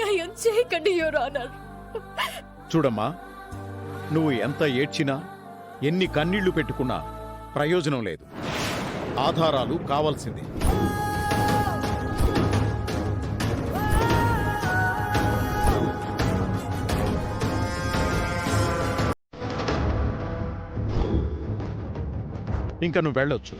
అన్యాయం చేయకండి your honour. చూడమ్మా, నువ్వు ఎంత ఏడ్చినా ఎన్ని కన్నీళ్లు పెట్టుకున్నా ప్రయోజనం లేదు. ఆధారాలు కావాల్సిందే. ఇంకా నువ్వు వెళ్ళొచ్చు.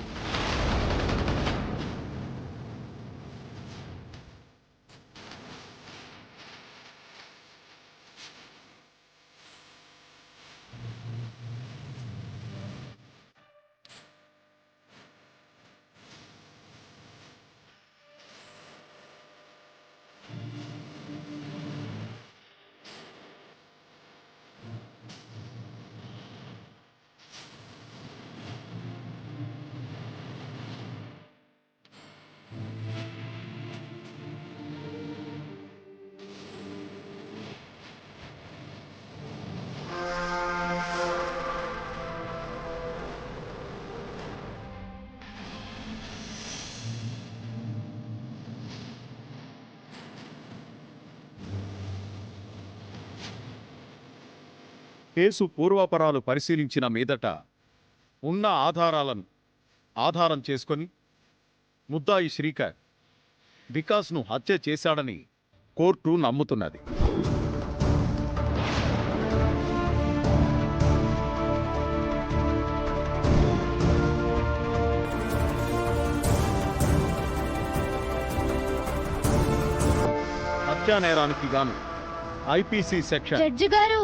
కేసు పూర్వాపరాలు పరిశీలించిన మీదట ఉన్న ఆధారాలను ఆధారం చేసుకొని ముద్దాయి శ్రీకర్ వికాస్ను హత్య చేశాడని కోర్టు నమ్ముతున్నది. హత్యానేరానికి గాను ఐపీసీ సెక్షన్. జడ్జి గారు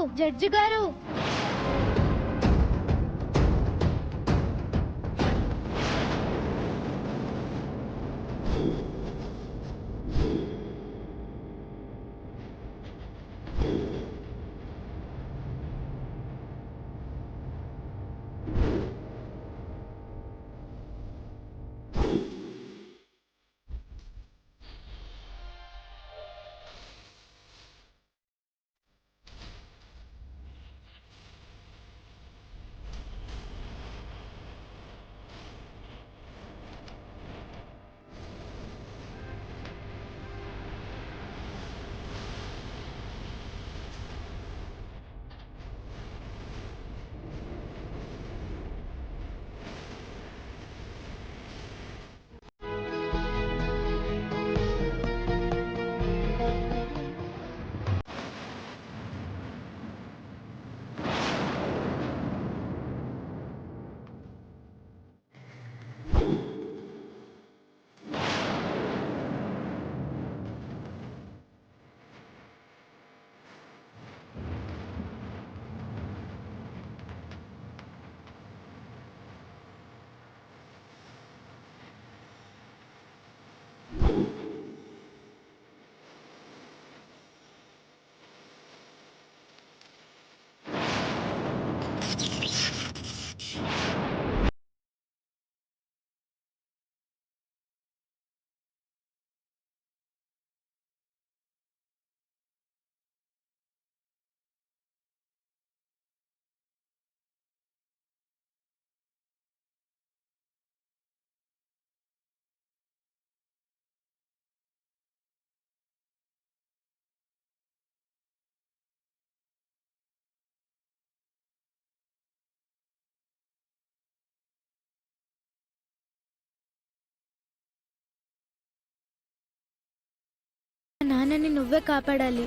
నాన్నని నువ్వే కాపాడాలి.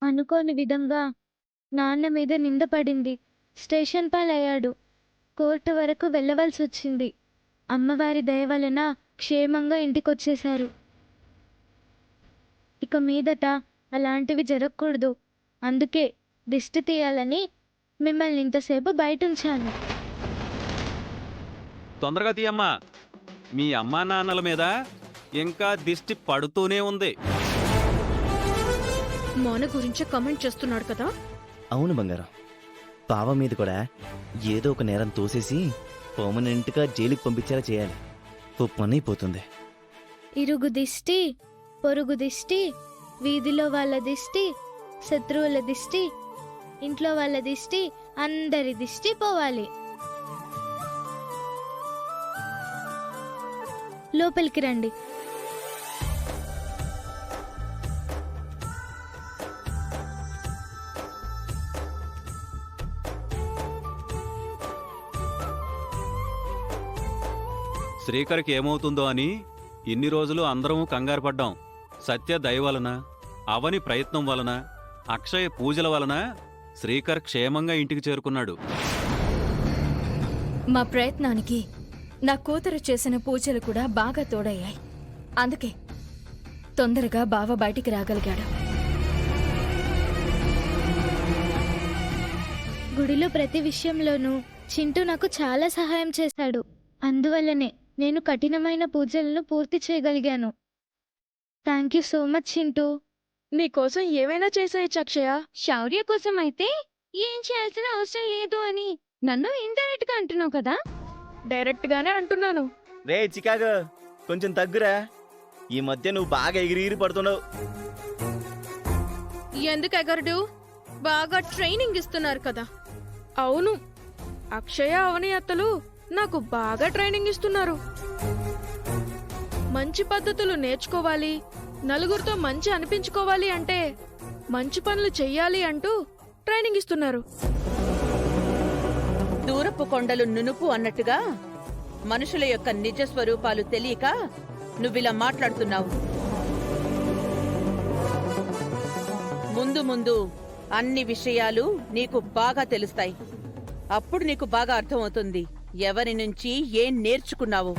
అనుకోని విధంగా నాన్న మీద నింద పడింది. స్టేషన్ పాలయ్యాడు. కోర్టు వరకు వెళ్ళవలసి వచ్చింది. అమ్మవారి దయ వలన క్షేమంగా ఇంటికొచ్చేశారు. ఇక మీదట అలాంటివి జరగకూడదు. అందుకే దిష్టి తీయాలని మిమ్మల్ని ఇంతసేపు బయట ఉంచాను. తొందరగా తీయమ్మా. మీ అమ్మా నాన్నల మీద ఇంకా దిష్టి పడుతూనే ఉంది. మోన గురించి కమెంట్ చేస్తున్నాడు కదా. అవును బంగారం, బావ మీద కూడా ఏదో ఒక నేరం తోసేసి పర్మనెంట్గా జైలుకి పంపించేలా చేయాలి. ఓ పని అయిపోతుంది. ఇరుగు దిష్టి, పొరుగు దిష్టి, వీధిలో వాళ్ళ దిష్టి, శత్రువుల దిష్టి, ఇంట్లో వాళ్ళ దిష్టి, అందరి దిష్టి పోవాలి. లోపలికి రండి. శ్రీకర్కి ఏమవుతుందో అని ఇన్ని రోజులు అందరం కంగారు పడ్డాం. సత్య దయ వలన, అవని ప్రయత్నం వలన, అక్షయ పూజల వలన శ్రీకర్ క్షేమంగా ఇంటికి చేరుకున్నాడు. మా ప్రయత్నానికి నా కూతురు చేసిన పూజలు కూడా బాగా తోడయ్యాయి. అందుకే తొందరగా బావ బయటికి రాగలిగాడు. గుడిలో ప్రతి విషయంలోనూ చింటూ నాకు చాలా సహాయం చేశాడు. అందువల్లనే నేను కఠినమైన పూజలను పూర్తి చేయగలిగాను. Thank you so much Chintu. నీకోసం ఏమైనా చేసాయి అక్షయ. శౌర్య కోసం అయితే ఏం చేయాల్సిన అవసరం లేదు అని నన్ను ఇండైరెక్ట్ గా అంటున్నావు కదా. డైరెక్ట్ గానే అంటున్నాను. రే చికాగో, కొంచెం తగ్గురా. ఈ మధ్య నువ్వు బాగా ఎగిరి పడుతున్నావు. ఎందుకు ఎగరడు? బాగా ట్రైనింగ్ ఇస్తున్నారు కదా. అవును, అక్షయ అవని అత్తలు నాకు బాగా ట్రైనింగ్ ఇస్తున్నారు. మంచి పద్ధతులు నేర్చుకోవాలి, నలుగురితో మంచి అనిపించుకోవాలి అంటే మంచి పనులు చెయ్యాలి అంటూ ట్రైనింగ్ ఇస్తున్నారు. దూరపు కొండలు నునుపు అన్నట్టుగా మనుషుల యొక్క నిజ స్వరూపాలు తెలియక నువ్విలా మాట్లాడుతున్నావు. ముందు ముందు అన్ని విషయాలు నీకు బాగా తెలుస్తాయి. అప్పుడు నీకు బాగా అర్థమవుతుంది ఎవరి నుంచి ఏం నేర్చుకున్నావు.